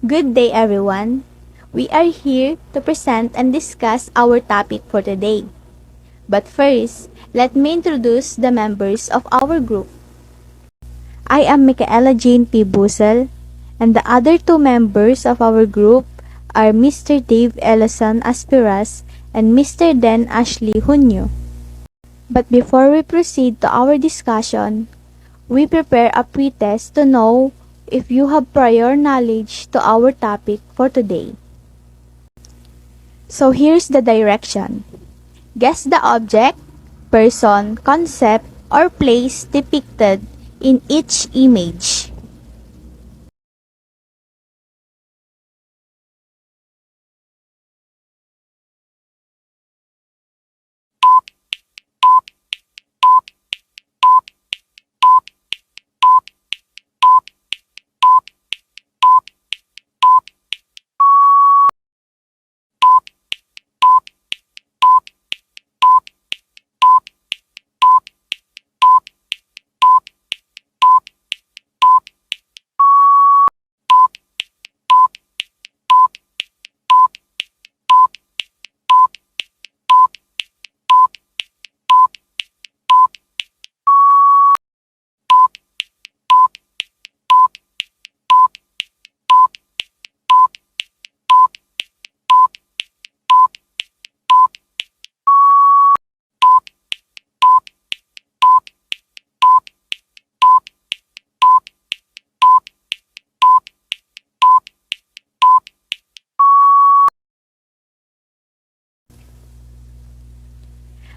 Good day, everyone. We are here to present and discuss our topic for today. But first, let me introduce the members of our group. I am Michaela Jane P. Busel, and the other two members of our group are Mr. Dave Ellison Aspiras and Mr. Den Ashley Hunyo. But before we proceed to our discussion, we prepare a pretest to know if you have prior knowledge to our topic for today. So here's the direction. Guess the object, person, concept, or place depicted in each image.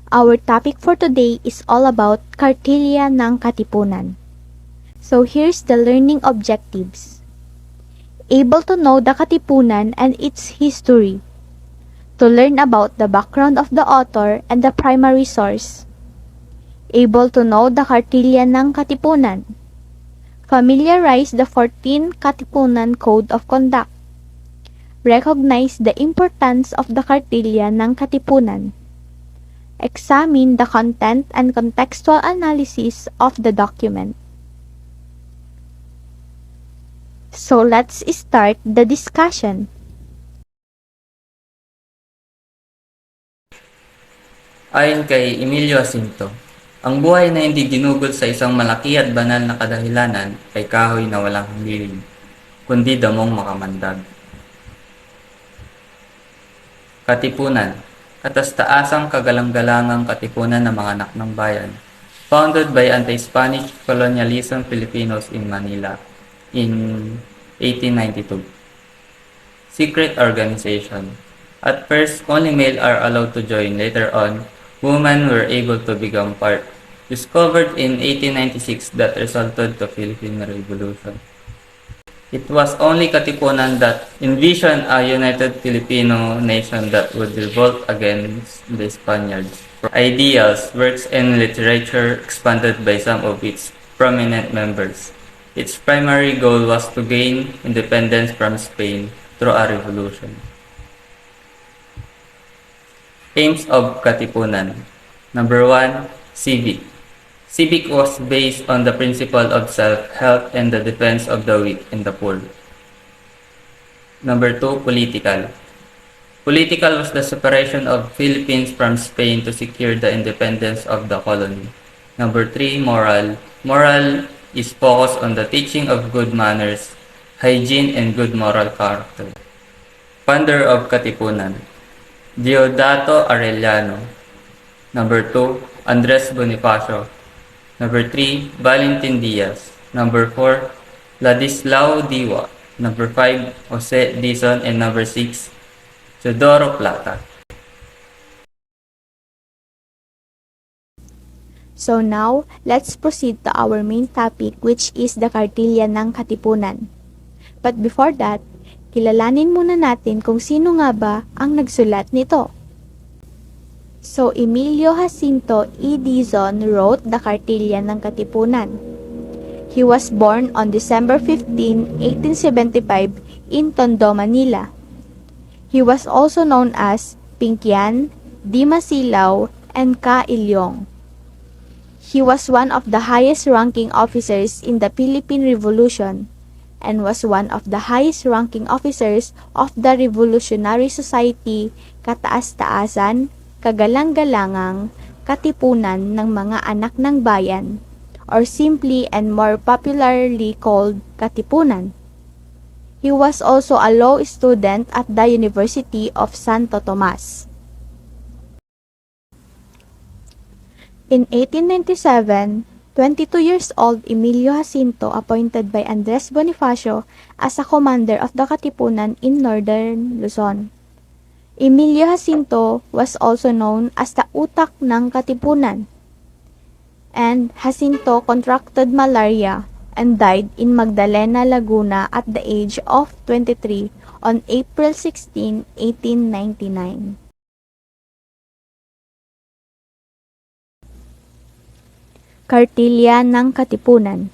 Our topic for today is all about Kartilya ng Katipunan. So here's the learning objectives. Able to know the Katipunan and its history. To learn about the background of the author and the primary source. Able to know the Kartilya ng Katipunan. Familiarize the 14 Katipunan Code of Conduct. Recognize the importance of the Kartilya ng Katipunan. Examine the content and contextual analysis of the document. So let's start the discussion. Ayon kay Emilio Jacinto, ang buhay na hindi ginugol sa isang malaki at banal na kadahilanan ay kahoy na walang hiling, kundi damong makamandag. Katipunan, katastaasang kagalang-galangang katipunan ng mga anak ng bayan, founded by anti-Spanish colonialism Filipinos in Manila in 1892. Secret organization. At first, only male are allowed to join. Later on, women were able to become part. Discovered in 1896 that resulted to Philippine Revolution. It was only Katipunan that envisioned a united Filipino nation that would revolt against the Spaniards. Ideas, works, and literature expanded by some of its prominent members. Its primary goal was to gain independence from Spain through a revolution. Aims of Katipunan. Number 1, civic. Civic was based on the principle of self-help and the defense of the weak and the poor. Number 2, political. Political was the separation of Philippines from Spain to secure the independence of the colony. Number 3, moral. Moral is focused on the teaching of good manners, hygiene, and good moral character. Founder of Katipunan. Deodato Arellano. Number 2, Andres Bonifacio. Number 3, Valentin Diaz. Number 4, Ladislao Diwa. Number 5, Jose Dizon. And number 6, Teodoro Plata. So now, let's proceed to our main topic, which is the Kartilya ng Katipunan. But before that, kilalanin muna natin kung sino nga ba ang nagsulat nito. So, Emilio Jacinto E. Dizon wrote the Kartilya ng Katipunan. He was born on December 15, 1875 in Tondo, Manila. He was also known as Pinkian, Dimasilaw, and Ka Ilyong. He was one of the highest-ranking officers in the Philippine Revolution and was one of the highest-ranking officers of the Revolutionary Society, kataas-taasan, kagalang-galangang, katipunan ng mga anak ng bayan, or simply and more popularly called Katipunan. He was also a law student at the University of Santo Tomas. In 1897, 22 years old Emilio Jacinto appointed by Andres Bonifacio as a commander of the Katipunan in northern Luzon. Emilio Jacinto was also known as the utak ng Katipunan, and Jacinto contracted malaria and died in Magdalena, Laguna at the age of 23 on April 16, 1899. Kartilya ng Katipunan.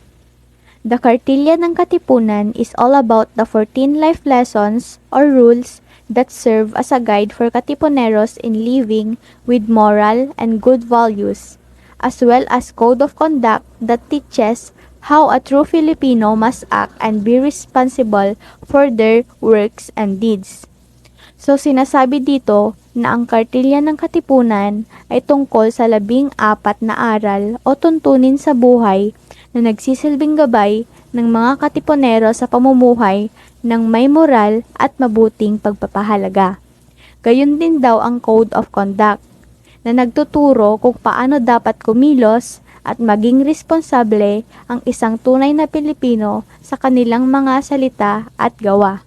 The Kartilya ng Katipunan is all about the 14 life lessons or rules that serve as a guide for Katipuneros in living with moral and good values, as well as code of conduct that teaches how a true Filipino must act and be responsible for their works and deeds. So sinasabi dito na ang Kartilya ng Katipunan ay tungkol sa 14 na aral o tuntunin sa buhay na nagsisilbing gabay ng mga Katipunero sa pamumuhay ng may moral at mabuting pagpapahalaga. Gayun din daw ang Code of Conduct na nagtuturo kung paano dapat kumilos at maging responsable ang isang tunay na Pilipino sa kanilang mga salita at gawa.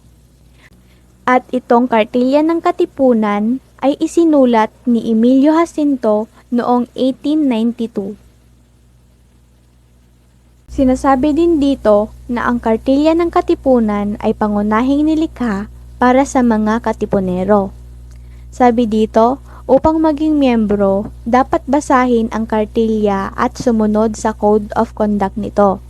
At itong Kartilya ng Katipunan ay isinulat ni Emilio Jacinto noong 1892. Sinasabi din dito na ang Kartilya ng Katipunan ay pangunahing nilikha para sa mga Katipunero. Sabi dito, upang maging miyembro, dapat basahin ang Kartilya at sumunod sa Code of Conduct nito.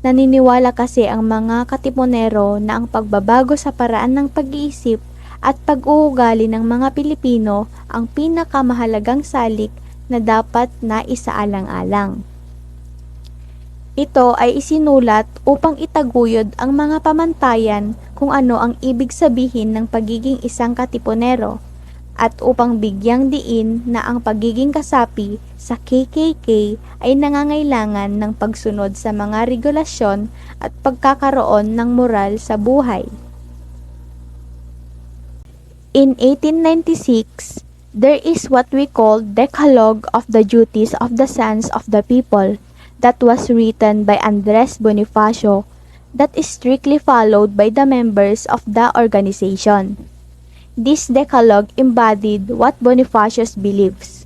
Naniniwala kasi ang mga Katipunero na ang pagbabago sa paraan ng pag-iisip at pag-uugali ng mga Pilipino ang pinakamahalagang salik na dapat na isaalang-alang. Ito ay isinulat upang itaguyod ang mga pamantayan kung ano ang ibig sabihin ng pagiging isang Katipunero at upang bigyang diin na ang pagiging kasapi sa KKK ay nangangailangan ng pagsunod sa mga regulasyon at pagkakaroon ng moral sa buhay. In 1896, there is what we call Decalogue of the Duties of the Sons of the People that was written by Andres Bonifacio that is strictly followed by the members of the organization. This decalogue embodied what Bonifacio's beliefs.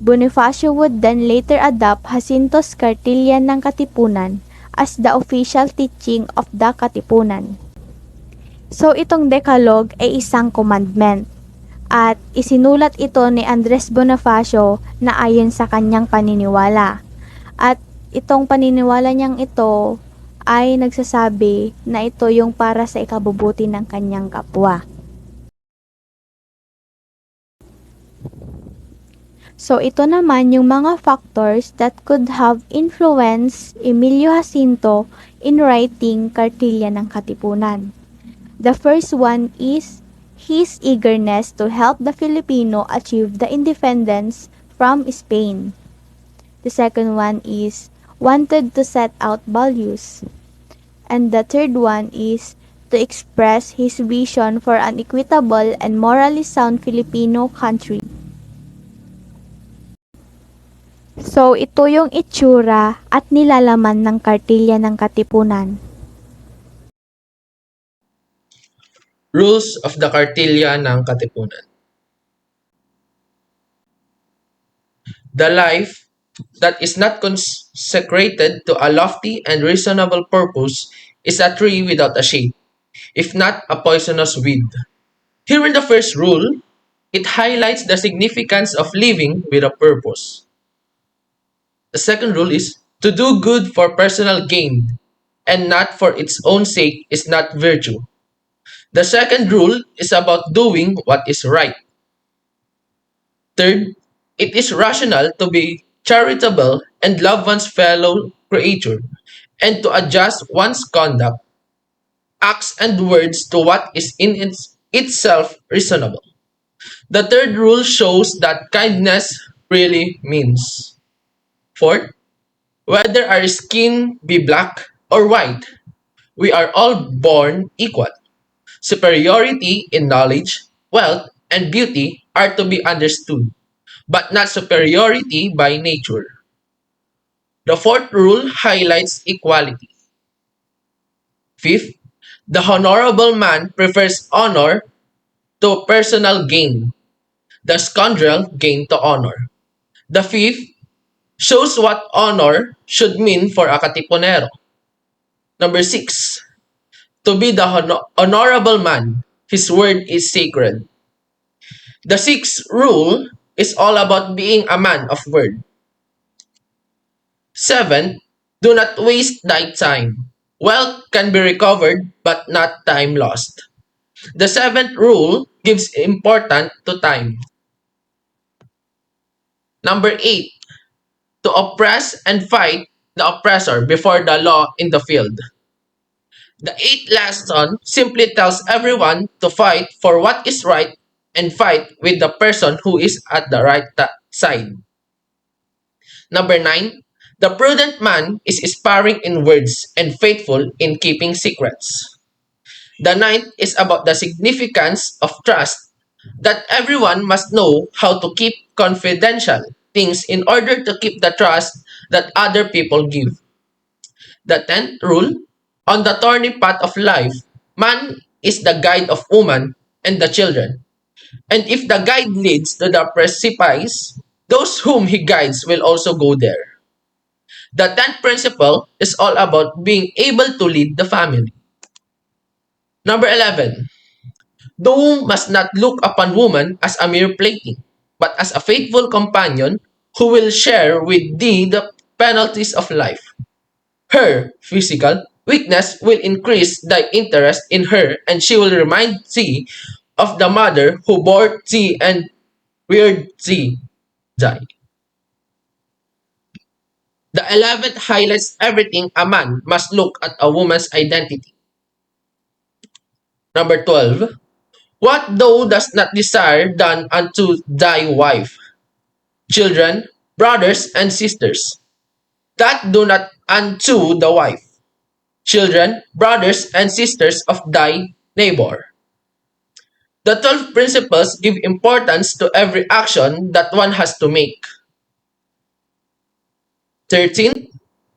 Bonifacio would then later adopt Jacinto's Kartilya ng Katipunan as the official teaching of the Katipunan. So itong decalogue ay isang commandment at isinulat ito ni Andres Bonifacio na ayon sa kanyang paniniwala. At itong paniniwala niyang ito ay nagsasabi na ito yung para sa ikabubuti ng kanyang kapwa. So ito naman yung mga factors that could have influenced Emilio Jacinto in writing Kartilya ng Katipunan. The first one is his eagerness to help the Filipino achieve the independence from Spain. The second one is wanted to set out values. And the third one is to express his vision for an equitable and morally sound Filipino country. So, ito yung itsura at nilalaman ng Kartilya ng Katipunan. Rules of the Kartilya ng Katipunan. The life that is not consecrated to a lofty and reasonable purpose is a tree without a shade, if not a poisonous weed. Here in the first rule, it highlights the significance of living with a purpose. The second rule is to do good for personal gain and not for its own sake is not virtue. The second rule is about doing what is right. Third, it is rational to be charitable and love one's fellow creature and to adjust one's conduct acts and words to what is in itself reasonable. The third rule shows that kindness really means. Fourth, whether our skin be black or white, we are all born equal. Superiority in knowledge, wealth, and beauty are to be understood, but not superiority by nature. The fourth rule highlights equality. Fifth, the honorable man prefers honor to personal gain, the scoundrel gain to honor. The fifth shows what honor should mean for a Katipunero. Number 6. To be the honorable man, his word is sacred. The sixth rule is all about being a man of word. 7. Do not waste thy time. Wealth can be recovered, but not time lost. The seventh rule gives importance to time. Number 8. To oppress and fight the oppressor before the law in the field. The eighth lesson simply tells everyone to fight for what is right and fight with the person who is at the right side. Number 9. The prudent man is sparing in words and faithful in keeping secrets. The ninth is about the significance of trust, that everyone must know how to keep confidential things in order to keep the trust that other people give. The tenth rule, on the thorny path of life, man is the guide of woman and the children. And if the guide leads to the precipice, those whom he guides will also go there. The tenth principle is all about being able to lead the family. Number 11. Thou must not look upon woman as a mere plaything, but as a faithful companion who will share with thee the penalties of life. Her physical weakness will increase thy interest in her, and she will remind thee of the mother who bore thee and reared thee. The 11th highlights everything a man must look at a woman's identity. Number 12. What thou dost not desire done unto thy wife, children, brothers, and sisters, that do not unto the wife, children, brothers, and sisters of thy neighbor. The 12 principles give importance to every action that one has to make. 13.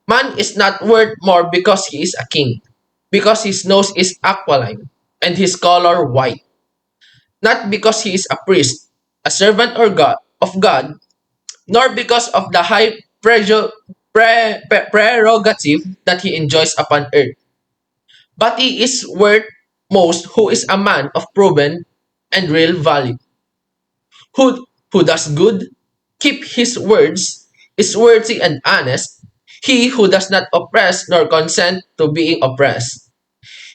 Man is not worth more because he is a king, because his nose is aquiline, and his color white. Not because he is a priest, a servant of God, nor because of the high prerogative that he enjoys upon earth. But he is worth most who is a man of proven and real value, who does good, keep his words, is worthy and honest, he who does not oppress nor consent to being oppressed,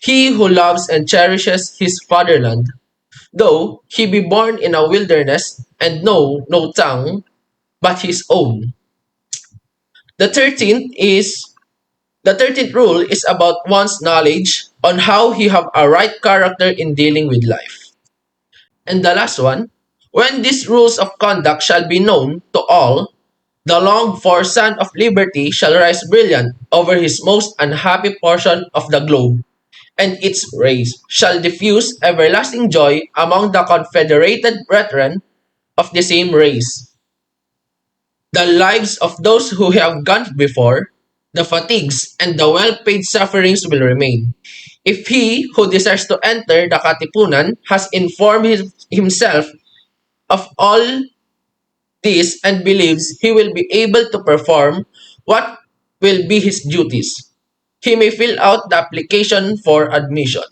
he who loves and cherishes his fatherland, though he be born in a wilderness and know no tongue but his own. The 13th rule is about one's knowledge on how he have a right character in dealing with life. And the last one, when these rules of conduct shall be known to all, the longed for Son of Liberty shall rise brilliant over his most unhappy portion of the globe, and its rays shall diffuse everlasting joy among the confederated brethren of the same race. The lives of those who have gone before, the fatigues and the well-paid sufferings will remain. If he who desires to enter the Katipunan has informed himself of all this and believes he will be able to perform what will be his duties, he may fill out the application for admission.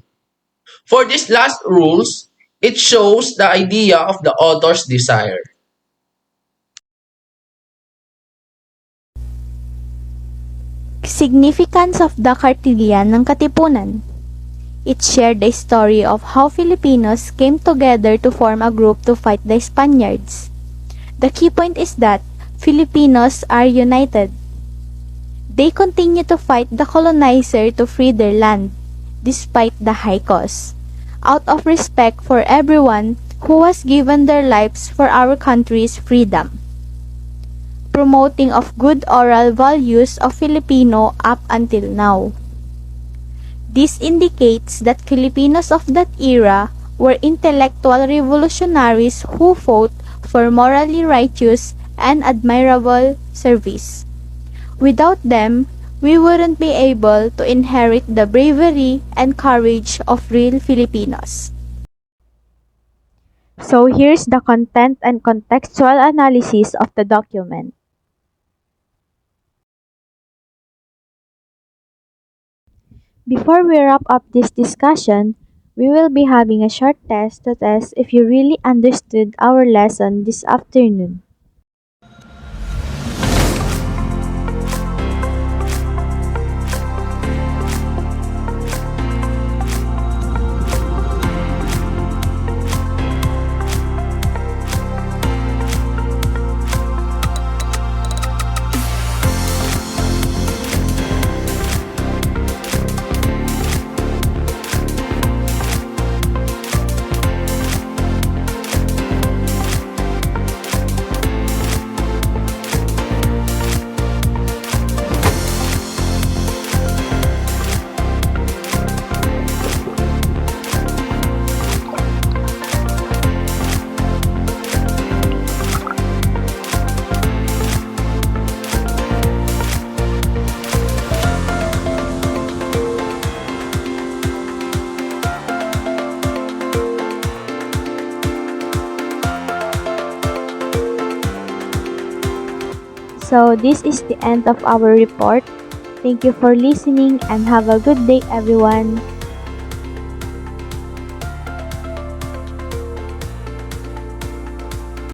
For these last rules, it shows the idea of the author's desire. Significance of the Kartilya ng Katipunan. It shared the story of how Filipinos came together to form a group to fight the Spaniards. The key point is that Filipinos are united. They continue to fight the colonizer to free their land. despite the high cost, out of respect for everyone who has given their lives for our country's freedom. Promoting of good oral values of Filipino up until now. This indicates that Filipinos of that era were intellectual revolutionaries who fought for morally righteous and admirable service. Without them, we wouldn't be able to inherit the bravery and courage of real Filipinos. So here's the content and contextual analysis of the document. Before we wrap up this discussion, we will be having a short test to test if you really understood our lesson this afternoon. So this is the end of our report. Thank you for listening and have a good day everyone.